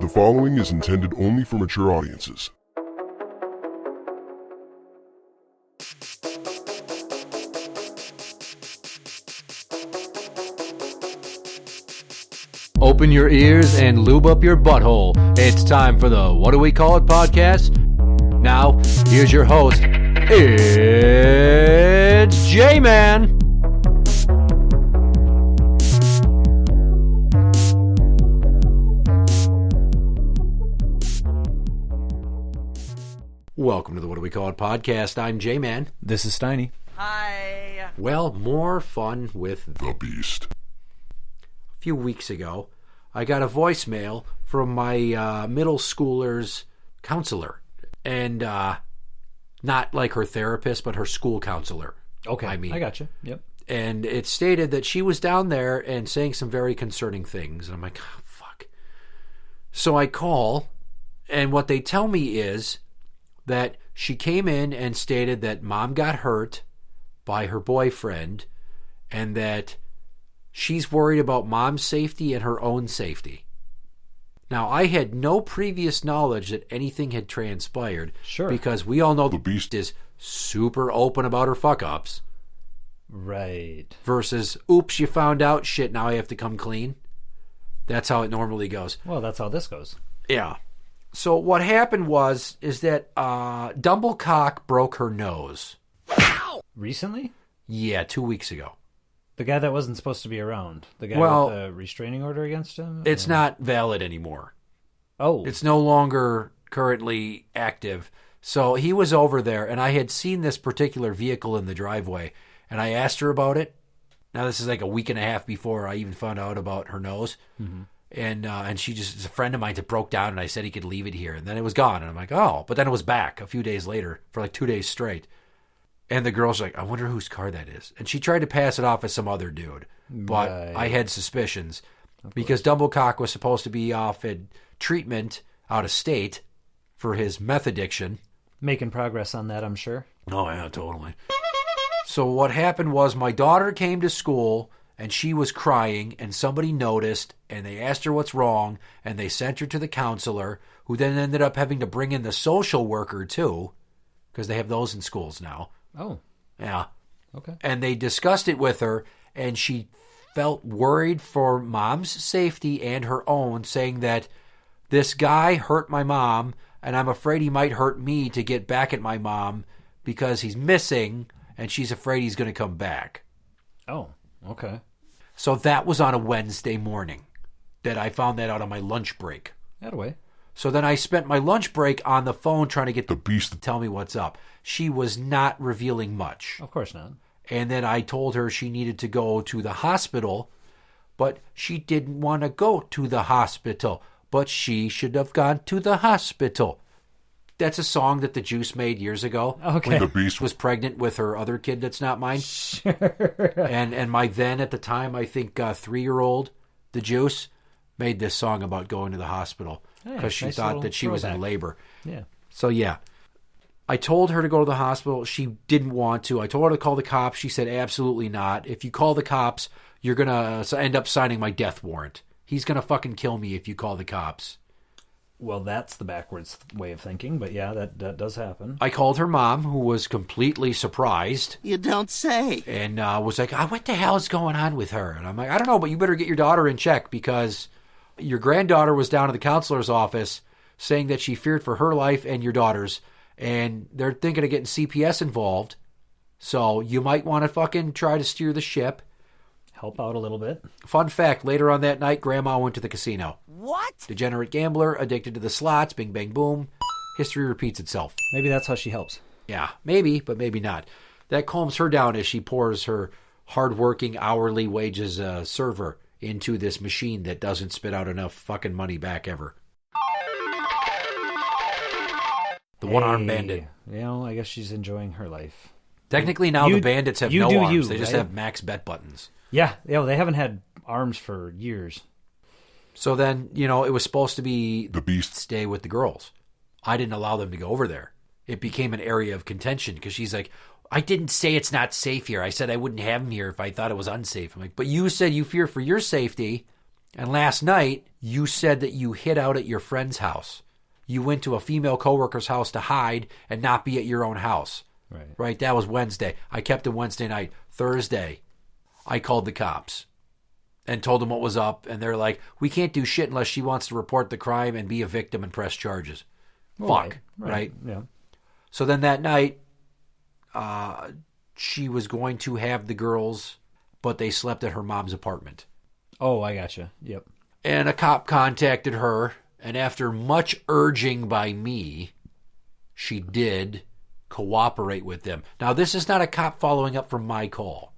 The following is intended only for mature audiences. Open your ears and lube up your butthole. It's time for the What Do We Call It podcast. Now, here's your host. It's J-Man. Welcome to the What Do We Call It podcast. I'm J-Man. This is Steiny. Hi. Well, more fun with The Beast. A few weeks ago, I got a voicemail from my middle schooler's counselor. And not like her therapist, but her school counselor. Okay, I got you. Yep. And it stated that she was down there and saying some very concerning things. And I'm like, oh, fuck. So I call, and what they tell me is that she came in and stated that mom got hurt by her boyfriend and that she's worried about mom's safety and her own safety. Now, I had no previous knowledge that anything had transpired. Sure. Because we all know The Beast is super open about her fuck-ups. Right. Versus, oops, you found out, shit, now I have to come clean. That's how it normally goes. Well, that's how this goes. Yeah. So what happened is that Dumblecock broke her nose. Recently? Yeah, 2 weeks ago. The guy that wasn't supposed to be around. The guy Well, with the restraining order against him? It's not valid anymore. Oh. It's no longer currently active. So he was over there, and I had seen this particular vehicle in the driveway, and I asked her about it. Now, this is like a week and a half before I even found out about her nose. Mm-hmm. And she just, it's a friend of mine that broke down, and I said he could leave it here. And then it was gone. And I'm like, oh. But then it was back a few days later for like 2 days straight. And the girl's like, I wonder whose car that is. And she tried to pass it off as some other dude. But Right. I had suspicions. Because Dumblecock was supposed to be off in treatment out of state for his meth addiction. Making progress on that, I'm sure. Oh, yeah, totally. So what happened was my daughter came to school, and she was crying, and somebody noticed, and they asked her what's wrong, and they sent her to the counselor, who then ended up having to bring in the social worker, too, because they have those in schools now. Oh. Yeah. Okay. And they discussed it with her, and she felt worried for mom's safety and her own, saying that this guy hurt my mom, and I'm afraid he might hurt me to get back at my mom because he's missing, and she's afraid he's going to come back. Oh, okay. So that was on a Wednesday morning that I found that out on my lunch break. That way. So then I spent my lunch break on the phone trying to get The Beast to tell me what's up. She was not revealing much. Of course not. And then I told her she needed to go to the hospital, but she didn't want to go to the hospital. But she should have gone to the hospital. That's a song that the Juice made years ago. Okay. When The Beast was pregnant with her other kid that's not mine. Sure. And my then, at the time, I think 3-year-old, the Juice, made this song about going to the hospital because Hey, she nice thought little that she was in throwback. labor. Yeah. So, yeah. I told her to go to the hospital. She didn't want to. I told her to call the cops. She said, absolutely not. If you call the cops, you're going to end up signing my death warrant. He's going to fucking kill me if you call the cops. Well, that's the backwards way of thinking, but yeah, that does happen. I called her mom, who was completely surprised. You don't say. And was like, what the hell is going on with her? And I'm like, I don't know, but you better get your daughter in check because your granddaughter was down at the counselor's office saying that she feared for her life and your daughter's. And they're thinking of getting CPS involved. So you might want to fucking try to steer the ship. Help out a little bit. Fun fact, later on that night, Grandma went to the casino. What? Degenerate gambler, addicted to the slots, bing, bang, boom. History repeats itself. Maybe that's how she helps. Yeah, maybe, but maybe not. That calms her down as she pours her hard-working hourly wages server into this machine that doesn't spit out enough fucking money back ever. The one-armed bandit. You know, I guess she's enjoying her life. Technically now the bandits have no arms. They just right? have max bet buttons. Yeah, they haven't had arms for years. So then, it was supposed to be The Beast stay with the girls. I didn't allow them to go over there. It became an area of contention because she's like, I didn't say it's not safe here. I said I wouldn't have him here if I thought it was unsafe. I'm like, but you said you fear for your safety. And last night, you said that you hid out at your friend's house. You went to a female coworker's house to hide and not be at your own house. Right? That was Wednesday. I kept it Wednesday night. Thursday, I called the cops and told them what was up. And they're like, we can't do shit unless she wants to report the crime and be a victim and press charges. Fuck. Right? Yeah. So then that night, she was going to have the girls, but they slept at her mom's apartment. Oh, I gotcha. Yep. And a cop contacted her, and after much urging by me, she did cooperate with them. Now, this is not a cop following up from my call.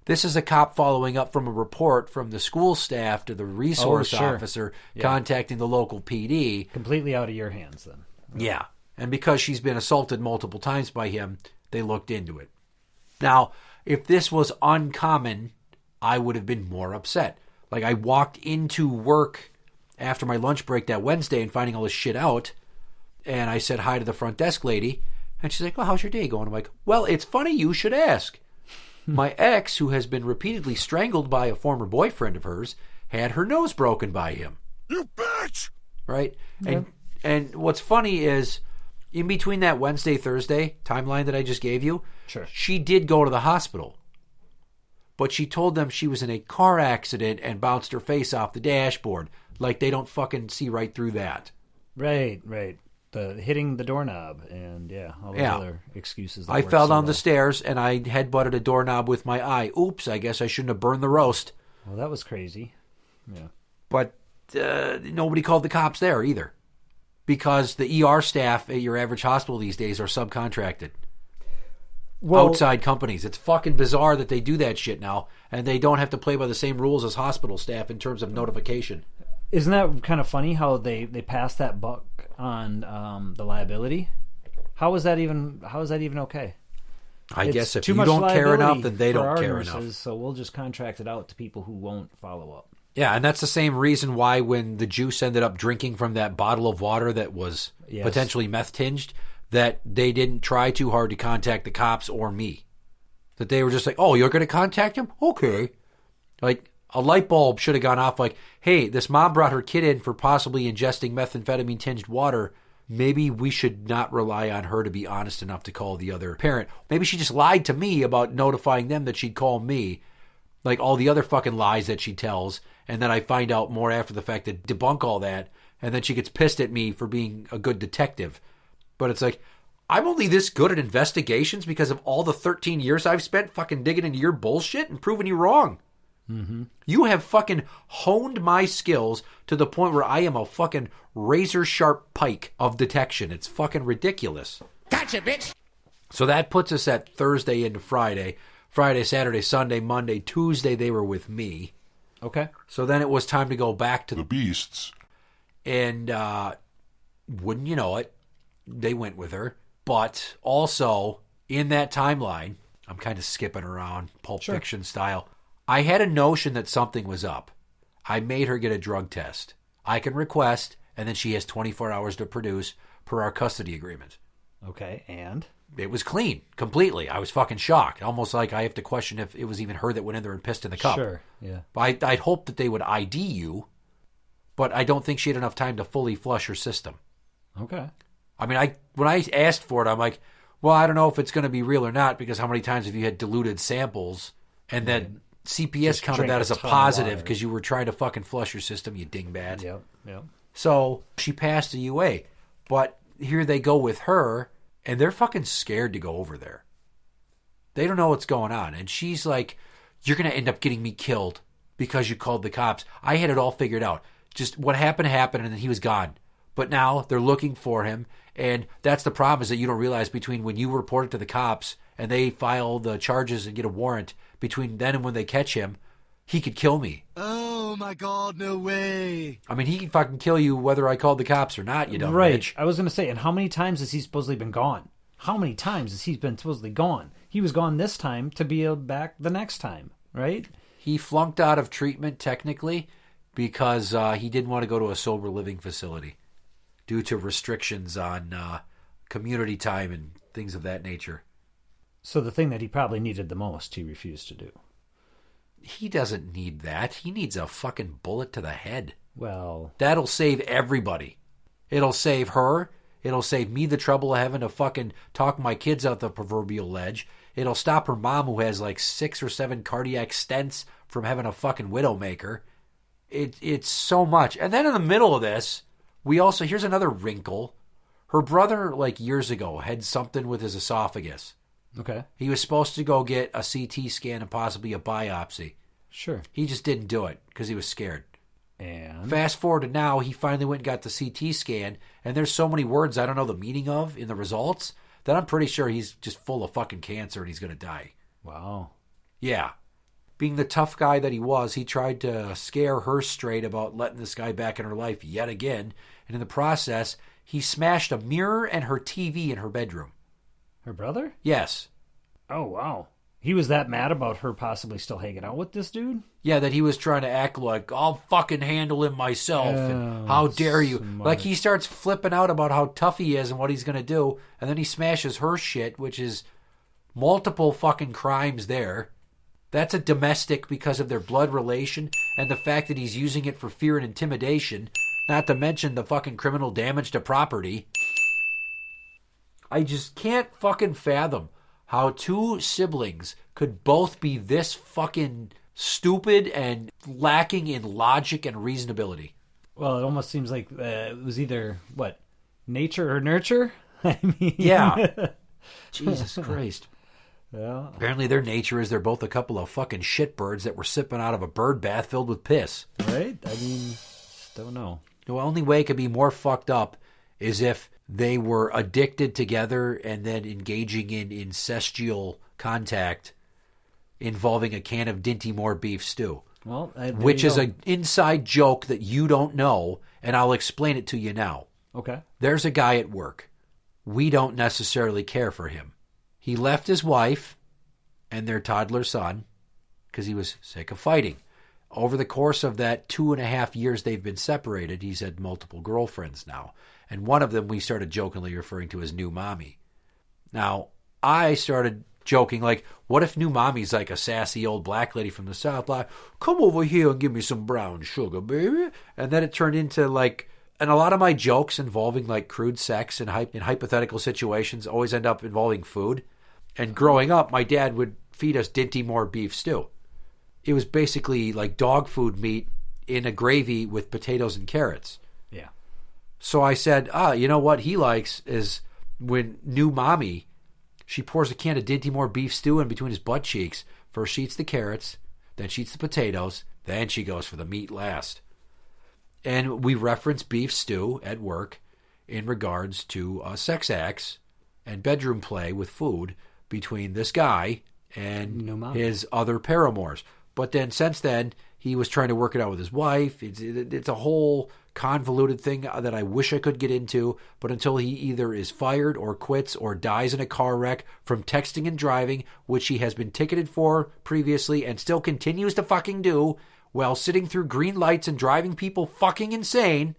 This is a cop following up from a report from the school staff to the resource officer contacting the local PD. Completely out of your hands then. Yeah. And because she's been assaulted multiple times by him, they looked into it. Now, if this was uncommon, I would have been more upset. Like, I walked into work after my lunch break that Wednesday and finding all this shit out, and I said hi to the front desk lady, and she's like, well, how's your day going? I'm like, well, it's funny you should ask. My ex, who has been repeatedly strangled by a former boyfriend of hers, had her nose broken by him. You bitch! Right? And what's funny is, in between that Wednesday-Thursday timeline that I just gave you, she did go to the hospital. But she told them she was in a car accident and bounced her face off the dashboard. Like, they don't fucking see right through that. Right. The hitting the doorknob and, all those other excuses. I fell down the stairs and I headbutted a doorknob with my eye. Oops, I guess I shouldn't have burned the roast. Well, that was crazy. Yeah. But nobody called the cops there either. Because the ER staff at your average hospital these days are subcontracted. Outside companies. It's fucking bizarre that they do that shit now, and they don't have to play by the same rules as hospital staff in terms of notification. Isn't that kind of funny how they passed that buck on the liability? How is that even okay? I guess if too you much don't care liability enough, then they for don't our care nurses, enough. So we'll just contract it out to people who won't follow up. Yeah, and that's the same reason why when the juice ended up drinking from that bottle of water that was potentially meth-tinged, that they didn't try too hard to contact the cops or me. That they were just like, oh, you're going to contact him? Okay. Like, a light bulb should have gone off like, hey, this mom brought her kid in for possibly ingesting methamphetamine-tinged water. Maybe we should not rely on her to be honest enough to call the other parent. Maybe she just lied to me about notifying them that she'd call me. Like all the other fucking lies that she tells. And then I find out more after the fact to debunk all that. And then she gets pissed at me for being a good detective. But it's like, I'm only this good at investigations because of all the 13 years I've spent fucking digging into your bullshit and proving you wrong. Mm-hmm. You have fucking honed my skills to the point where I am a fucking razor-sharp pike of detection. It's fucking ridiculous. Gotcha, bitch! So that puts us at Thursday into Friday. Friday, Saturday, Sunday, Monday, Tuesday, they were with me. Okay. So then it was time to go back to The beasts. And wouldn't you know it, they went with her. But also, in that timeline, I'm kind of skipping around, Pulp Fiction style, I had a notion that something was up. I made her get a drug test. I can request, and then she has 24 hours to produce per our custody agreement. Okay, and? It was clean, completely. I was fucking shocked. Almost like I have to question if it was even her that went in there and pissed in the cup. Sure, yeah. I'd hoped that they would ID you, but I don't think she had enough time to fully flush her system. Okay. I mean, when I asked for it, I'm like, well, I don't know if it's going to be real or not, because how many times have you had diluted samples, and then CPS Just counted drink that a as a ton of positive water. because you were trying to fucking flush your system, you dingbat. Yep. So she passed the UA, but here they go with her, and they're fucking scared to go over there. They don't know what's going on, and she's like, you're going to end up getting me killed because you called the cops. I had it all figured out. Just what happened, and then he was gone. But now they're looking for him, and that's the problem, is that you don't realize between when you report it to the cops and they file the charges and get a warrant, between then and when they catch him, he could kill me. Oh my god, no way. I mean, he can fucking kill you whether I called the cops or not, you dumb bitch. I was going to say, and how many times has he supposedly been gone? How many times has he been supposedly gone? He was gone this time to be back the next time, right? He flunked out of treatment, technically, because he didn't want to go to a sober living facility due to restrictions on community time and things of that nature. So the thing that he probably needed the most, he refused to do. He doesn't need that. He needs a fucking bullet to the head. Well, That'll save everybody. It'll save her. It'll save me the trouble of having to fucking talk my kids out the proverbial ledge. It'll stop her mom, who has like 6 or 7 cardiac stents, from having a fucking widowmaker. It's so much. And then in the middle of this, here's another wrinkle. Her brother, like years ago, had something with his esophagus. okay. He was supposed to go get a CT scan and possibly a biopsy. Sure. He just didn't do it because he was scared. And Fast forward to now, he finally went and got the CT scan, and there's so many words I don't know the meaning of in the results that I'm pretty sure he's just full of fucking cancer and he's going to die. wow. Yeah. Being the tough guy that he was, he tried to scare her straight about letting this guy back in her life yet again, and in the process, he smashed a mirror and her TV in her bedroom. Her brother? Yes. Oh, wow. He was that mad about her possibly still hanging out with this dude? Yeah, that he was trying to act like, I'll fucking handle him myself, and how dare you. smart. Like, he starts flipping out about how tough he is and what he's going to do, and then he smashes her shit, which is multiple fucking crimes there. That's a domestic because of their blood relation and the fact that he's using it for fear and intimidation, not to mention the fucking criminal damage to property. I just can't fucking fathom how 2 siblings could both be this fucking stupid and lacking in logic and reasonability. Well, it almost seems like it was either, what, nature or nurture? I mean... Yeah. Jesus Christ. Yeah. Apparently their nature is they're both a couple of fucking shitbirds that were sipping out of a bird bath filled with piss. Right? I mean, just don't know. The only way it could be more fucked up is if they were addicted together and then engaging in incestual contact involving a can of Dinty Moore beef stew. Well, Which is an inside joke that you don't know, and I'll explain it to you now. Okay. There's a guy at work. We don't necessarily care for him. He left his wife and their toddler son because he was sick of fighting. Over the course of that 2.5 years they've been separated, he's had multiple girlfriends now. And one of them we started jokingly referring to as New Mommy. Now, I started joking, like, what if New Mommy's like a sassy old black lady from the South, like, come over here and give me some brown sugar, baby? And then it turned into, like, and a lot of my jokes involving, like, crude sex and in hypothetical situations always end up involving food. And growing up, my dad would feed us Dinty Moore beef stew. It was basically like dog food meat in a gravy with potatoes and carrots. Yeah. So I said, you know what he likes is when New Mommy, she pours a can of Dinty Moore beef stew in between his butt cheeks. First she eats the carrots, then she eats the potatoes, then she goes for the meat last. And we reference beef stew at work in regards to sex acts and bedroom play with food between this guy and his other paramours. But then since then, he was trying to work it out with his wife. It's a whole convoluted thing that I wish I could get into. But until he either is fired or quits or dies in a car wreck from texting and driving, which he has been ticketed for previously and still continues to fucking do, while sitting through green lights and driving people fucking insane.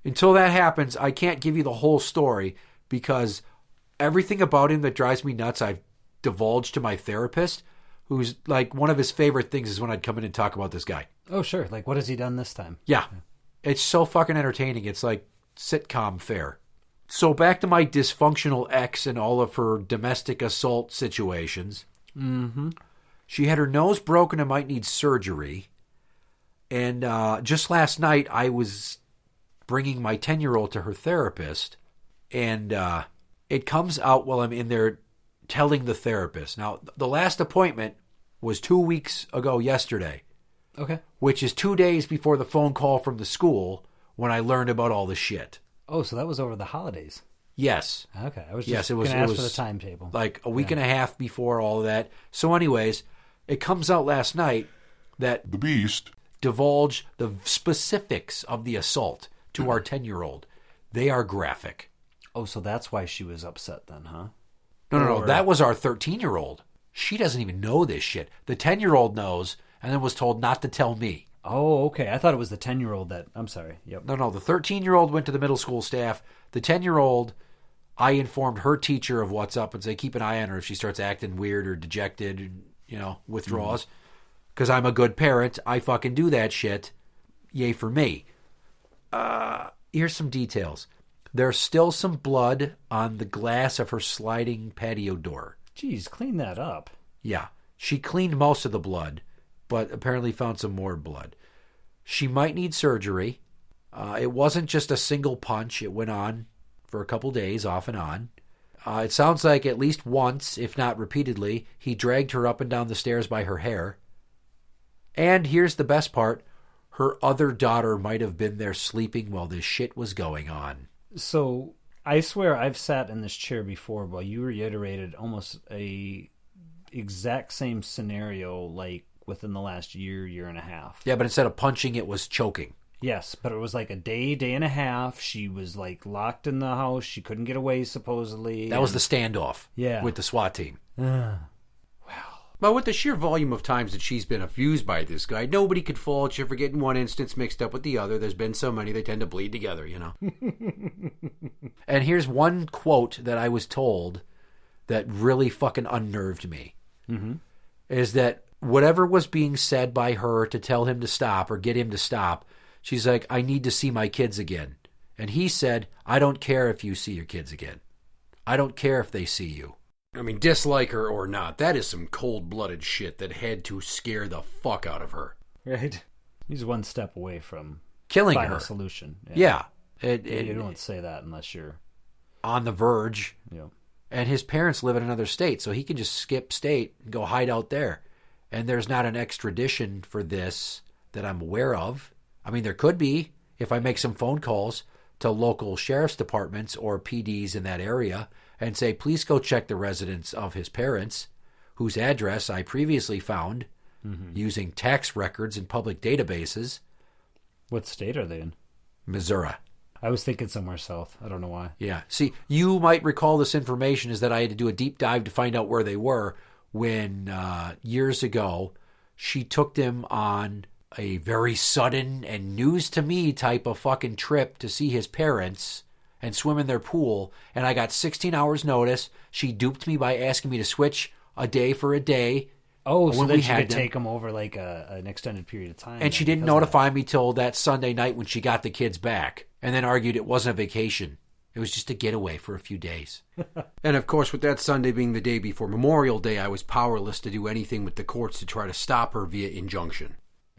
Until that happens, I can't give you the whole story because everything about him that drives me nuts, I've divulged to my therapist, who's like, one of his favorite things is when I'd come in and talk about this guy. Oh, sure. Like, what has he done this time? Yeah. It's so fucking entertaining. It's like sitcom fare. So back to my dysfunctional ex and all of her domestic assault situations. Mm-hmm. She had her nose broken and might need surgery. And just last night, I was bringing my 10-year-old to her therapist. And it comes out while I'm in there telling the therapist. Now, the last appointment was 2 weeks ago yesterday. Okay. Which is 2 days before the phone call from the school when I learned about all the shit. Oh, so that was over the holidays. Yes. Okay. I was just going to ask for the timetable. Like a week and a half before all of that. So anyways, it comes out last night that The Beast divulged the specifics of the assault to our 10-year-old. They are graphic. Oh, so that's why she was upset then, huh? No. That was our 13-year-old. She doesn't even know this shit. The 10-year-old knows and then was told not to tell me. Oh, okay. I thought it was the 10-year-old that... I'm sorry. Yep. No. The 13-year-old went to the middle school staff. The 10-year-old, I informed her teacher of what's up and say, keep an eye on her if she starts acting weird or dejected, withdraws. Because I'm a good parent. I fucking do that shit. Yay for me. Here's some details. There's still some blood on the glass of her sliding patio door. Jeez, clean that up. Yeah. She cleaned most of the blood, but apparently found some more blood. She might need surgery. It wasn't just a single punch. It went on for a couple days, off and on. It sounds like at least once, if not repeatedly, he dragged her up and down the stairs by her hair. And here's the best part. Her other daughter might have been there sleeping while this shit was going on. So, I swear I've sat in this chair before while you reiterated almost a exact same scenario, like within the last year and a half. Yeah, but instead of punching, it was choking. Yes, but it was like a day and a half. She was like locked in the house. She couldn't get away, supposedly. That was the standoff. Yeah. With the SWAT team. But with the sheer volume of times that she's been abused by this guy, nobody could fault you for getting one instance mixed up with the other. There's been so many, they tend to bleed together, you know. And here's one quote that I was told that really fucking unnerved me. Mm-hmm. Is that whatever was being said by her to tell him to stop or get him to stop, she's like, I need to see my kids again. And he said, I don't care if you see your kids again. I don't care if they see you. I mean, dislike her or not, that is some cold-blooded shit that had to scare the fuck out of her. Right. He's one step away from Killing finding her. a solution. Yeah. You don't say that unless you're on the verge. Yeah. And his parents live in another state, so he can just skip state and go hide out there. And there's not an extradition for this that I'm aware of. I mean, there could be if I make some phone calls to local sheriff's departments or PDs in that area and say, please go check the residence of his parents, whose address I previously found using tax records and public databases. What state are they in? Missouri. I was thinking somewhere south. I don't know why. Yeah. See, you might recall this information is that I had to do a deep dive to find out where they were when years ago she took them on a very sudden and news to me type of fucking trip to see his parents and swim in their pool. And I got 16 hours notice. She duped me by asking me to switch a day for a day. Oh, so when then we she had could them. take them over like an extended period of time. And she didn't notify me till that Sunday night when she got the kids back. And then argued it wasn't a vacation. It was just a getaway for a few days. And of course, with that Sunday being the day before Memorial Day, I was powerless to do anything with the courts to try to stop her via injunction.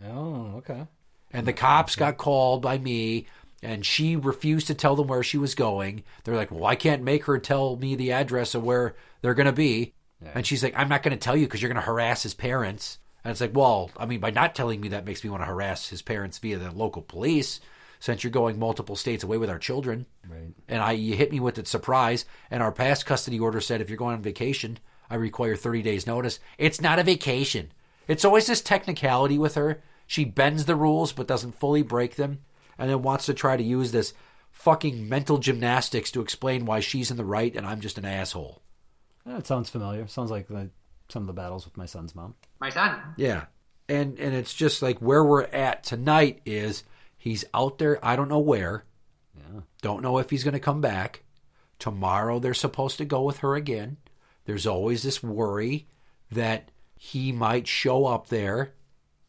Oh, okay. And the cops got called by me, and she refused to tell them where she was going. They're like, well, I can't make her tell me the address of where they're going to be. Yeah. And she's like, I'm not going to tell you because you're going to harass his parents. And it's like, well, I mean, by not telling me that makes me want to harass his parents via the local police since you're going multiple states away with our children. Right. And you hit me with the surprise, and our past custody order said if you're going on vacation, I require 30 days notice. It's not a vacation. It's always this technicality with her. She bends the rules but doesn't fully break them, and then wants to try to use this fucking mental gymnastics to explain why she's in the right and I'm just an asshole. That sounds familiar. Sounds like some of the battles with my son's mom. My son. Yeah. And it's just like where we're at tonight is he's out there, I don't know where. Yeah. Don't know if he's going to come back. Tomorrow they're supposed to go with her again. There's always this worry that he might show up there,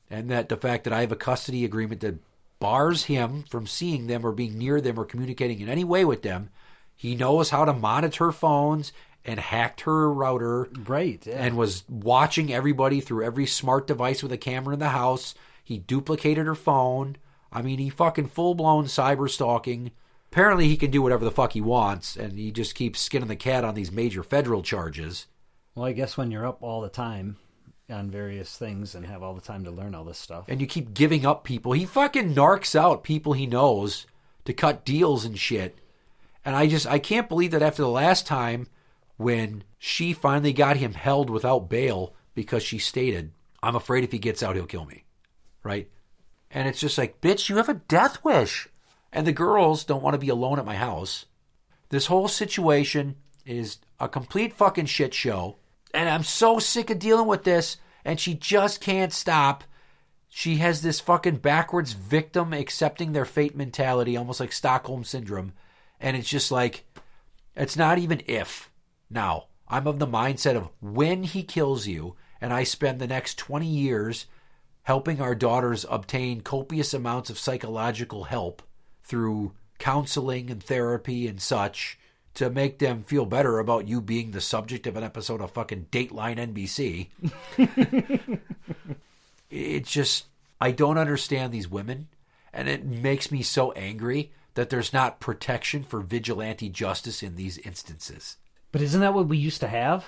and that the fact that I have a custody agreement that bars him from seeing them or being near them or communicating in any way with them. He knows how to monitor phones and hacked her router. Right. Yeah. And was watching everybody through every smart device with a camera in the house. He duplicated her phone. I mean, he fucking full-blown cyber stalking. Apparently he can do whatever the fuck he wants, and he just keeps skinning the cat on these major federal charges. Well, I guess when you're up all the time on various things and have all the time to learn all this stuff. And you keep giving up people. He fucking narcs out people he knows to cut deals and shit. And I can't believe that after the last time when she finally got him held without bail because she stated, I'm afraid if he gets out, he'll kill me. Right? And it's just like, bitch, you have a death wish. And the girls don't want to be alone at my house. This whole situation is a complete fucking shit show. And I'm so sick of dealing with this. And she just can't stop. She has this fucking backwards victim accepting their fate mentality, almost like Stockholm Syndrome. And it's just like, it's not even if. Now, I'm of the mindset of when he kills you, and I spend the next 20 years helping our daughters obtain copious amounts of psychological help through counseling and therapy and such to make them feel better about you being the subject of an episode of fucking Dateline NBC. It's just, I don't understand these women, and it makes me so angry that there's not protection for vigilante justice in these instances. But isn't that what we used to have?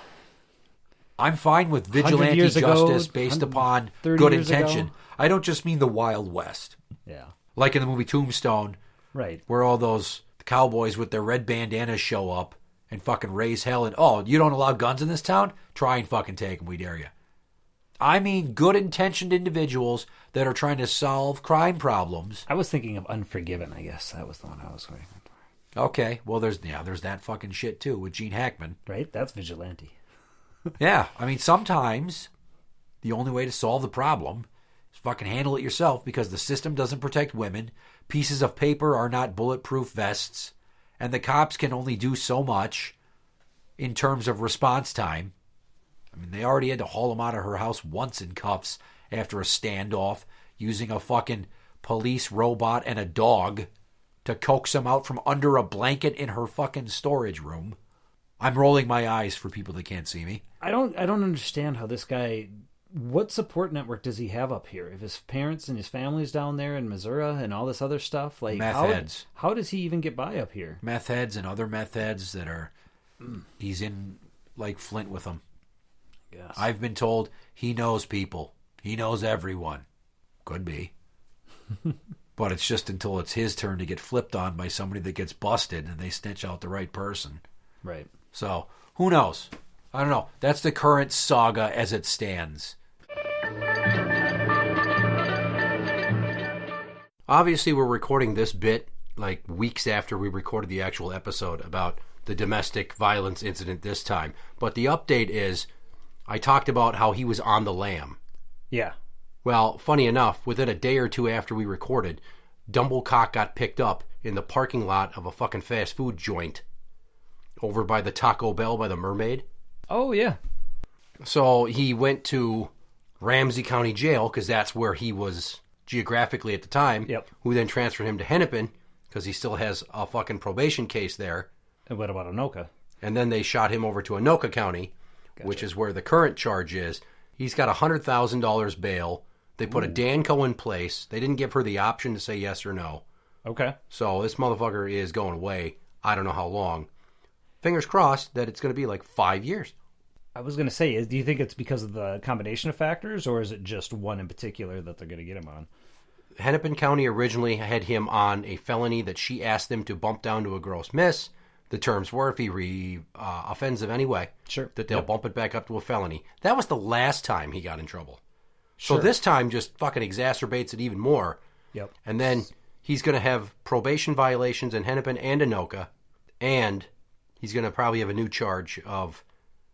I'm fine with vigilante justice based upon good intention. Ago. I don't just mean the Wild West. Yeah. Like in the movie Tombstone, right, where all those cowboys with their red bandanas show up and fucking raise hell and, oh, you don't allow guns in this town? Try and fucking take them, we dare you. I mean good-intentioned individuals that are trying to solve crime problems. I was thinking of Unforgiven, I guess. That was the one I was waiting for. Okay, well, there's that fucking shit, too, with Gene Hackman. Right? That's vigilante. Yeah, I mean, sometimes the only way to solve the problem is fucking handle it yourself because the system doesn't protect women, pieces of paper are not bulletproof vests, and the cops can only do so much in terms of response time. I mean, they already had to haul him out of her house once in cuffs after a standoff using a fucking police robot and a dog to coax him out from under a blanket in her fucking storage room. I'm rolling my eyes for people that can't see me. I don't understand how this guy, what support network does he have up here? If his parents and his family's down there in Missouri and all this other stuff, like meth heads. How does he even get by up here? Meth heads and other meth heads that are, he's in like Flint with them. Yes. I've been told he knows people. He knows everyone. Could be. But it's just until it's his turn to get flipped on by somebody that gets busted and they snitch out the right person. Right. So, who knows? I don't know. That's the current saga as it stands. Obviously, we're recording this bit like weeks after we recorded the actual episode about the domestic violence incident this time. But the update is, I talked about how he was on the lam. Yeah. Well, funny enough, within a day or two after we recorded, Dumblecock got picked up in the parking lot of a fucking fast food joint over by the Taco Bell by the Mermaid. Oh, yeah. So he went to Ramsey County Jail because that's where he was geographically at the time. Yep. Who then transferred him to Hennepin because he still has a fucking probation case there. And what about Anoka? And then they shot him over to Anoka County, which is where the current charge is. He's got $100,000 bail. They put a Danco in place. They didn't give her the option to say yes or no. Okay. So this motherfucker is going away. I don't know how long. Fingers crossed that it's going to be like 5 years. I was going to say, do you think it's because of the combination of factors, or is it just one in particular that they're going to get him on? Hennepin County originally had him on a felony that she asked them to bump down to a gross miss. The terms were if he offends them anyway, sure, that they'll bump it back up to a felony. That was the last time he got in trouble. Sure. So this time just fucking exacerbates it even more. Yep. And then he's going to have probation violations in Hennepin and Anoka, and he's going to probably have a new charge of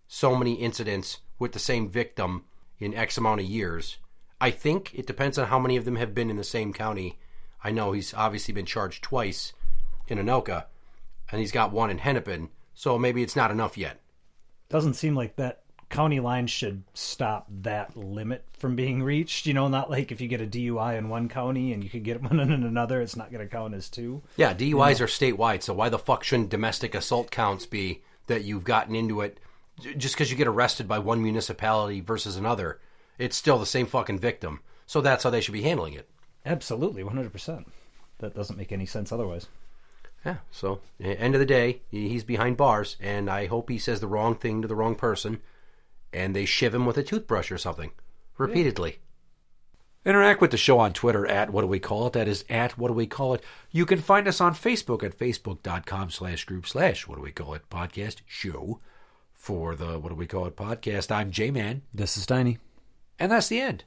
so many incidents with the same victim in X amount of years. I think it depends on how many of them have been in the same county. I know he's obviously been charged twice in Anoka, and he's got one in Hennepin, so maybe it's not enough yet. Doesn't seem like that county line should stop that limit from being reached. You know, not like if you get a DUI in one county and you could get one in another, it's not going to count as two. Yeah, DUIs are statewide, so why the fuck shouldn't domestic assault counts be that you've gotten into it just because you get arrested by one municipality versus another? It's still the same fucking victim. So that's how they should be handling it. Absolutely, 100%. That doesn't make any sense otherwise. Yeah, so end of the day, he's behind bars, and I hope he says the wrong thing to the wrong person, and they shiv him with a toothbrush or something, repeatedly. Yeah. Interact with the show on Twitter at What Do We Call It? That is at What Do We Call It? You can find us on Facebook at facebook.com/group/What Do We Call It podcast show. For the What Do We Call It podcast, I'm J-Man. This is Tiny. And that's the end.